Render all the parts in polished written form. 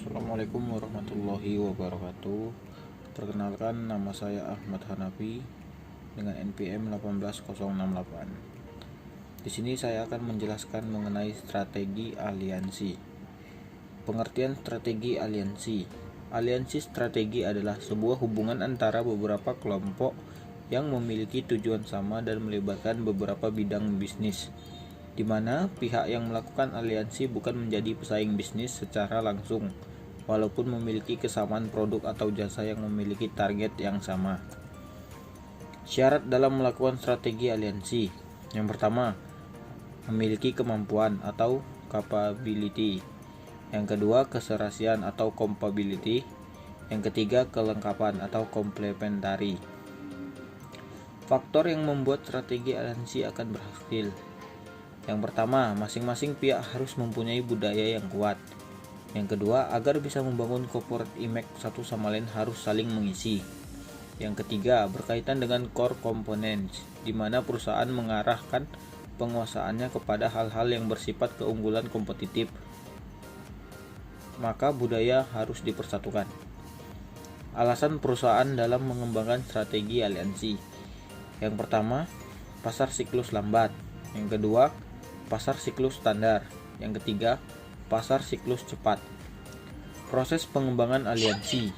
Assalamualaikum warahmatullahi wabarakatuh. Perkenalkan, nama saya Ahmad Hanafi dengan NPM 18068. Di sini saya akan menjelaskan mengenai strategi aliansi. Pengertian strategi aliansi. Aliansi strategi adalah sebuah hubungan antara beberapa kelompok yang memiliki tujuan sama dan melibatkan beberapa bidang bisnis, di mana pihak yang melakukan aliansi bukan menjadi pesaing bisnis secara langsung, walaupun memiliki kesamaan produk atau jasa yang memiliki target yang sama. Syarat dalam melakukan strategi aliansi. Yang pertama, memiliki kemampuan atau capability. Yang kedua, keserasian atau compatibility. Yang ketiga, kelengkapan atau complementary. Faktor yang membuat strategi aliansi akan berhasil. Yang pertama, masing-masing pihak harus mempunyai budaya yang kuat. Yang kedua, agar bisa membangun corporate image satu sama lain harus saling mengisi. Yang ketiga, berkaitan dengan core components, di mana perusahaan mengarahkan penguasaannya kepada hal-hal yang bersifat keunggulan kompetitif. Maka budaya harus dipersatukan. Alasan perusahaan dalam mengembangkan strategi aliansi. Yang pertama, pasar siklus lambat. Yang kedua, pasar siklus standar. Yang ketiga, pasar siklus cepat. Proses pengembangan aliansi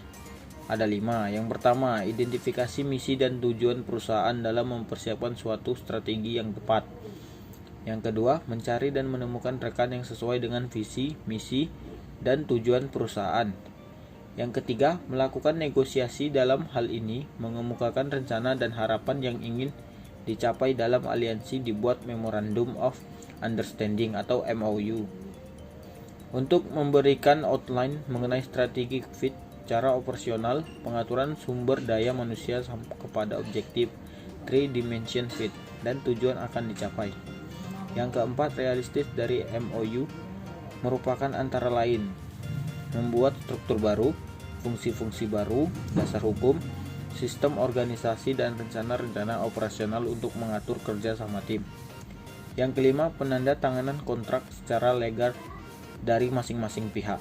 ada 5. Yang pertama, identifikasi misi dan tujuan perusahaan dalam mempersiapkan suatu strategi yang tepat. Yang kedua, mencari dan menemukan rekan yang sesuai dengan visi, misi, dan tujuan perusahaan. Yang ketiga, melakukan negosiasi dalam hal ini, mengemukakan rencana dan harapan yang ingin dicapai dalam aliansi, dibuat Memorandum of Understanding atau MOU. Untuk memberikan outline mengenai strategi fit, cara operasional, pengaturan sumber daya manusia kepada objektif 3 dimension fit, dan tujuan akan dicapai. Yang keempat, realistis dari MOU merupakan antara lain membuat struktur baru, fungsi-fungsi baru, dasar hukum, sistem organisasi, dan rencana-rencana operasional untuk mengatur kerja sama tim. Yang kelima, penanda tanganan kontrak secara legal dari masing-masing pihak.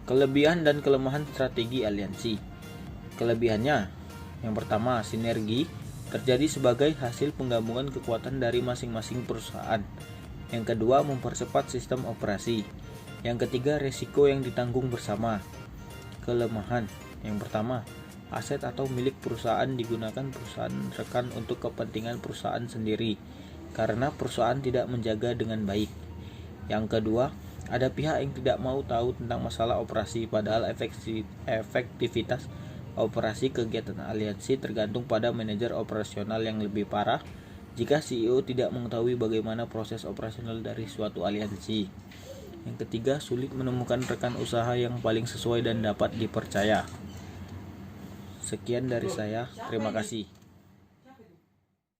Kelebihan dan kelemahan strategi aliansi. Kelebihannya, yang pertama, sinergi terjadi sebagai hasil penggabungan kekuatan dari masing-masing perusahaan. Yang kedua, mempercepat sistem operasi. Yang ketiga, resiko yang ditanggung bersama. Kelemahan, yang pertama, aset atau milik perusahaan digunakan perusahaan rekan untuk kepentingan perusahaan sendiri karena perusahaan tidak menjaga dengan baik. Yang kedua, ada pihak yang tidak mau tahu tentang masalah operasi, padahal efektivitas operasi kegiatan aliansi tergantung pada manajer operasional. Yang lebih parah, jika CEO tidak mengetahui bagaimana proses operasional dari suatu aliansi. Yang ketiga, sulit menemukan rekan usaha yang paling sesuai dan dapat dipercaya. Sekian dari saya, terima kasih.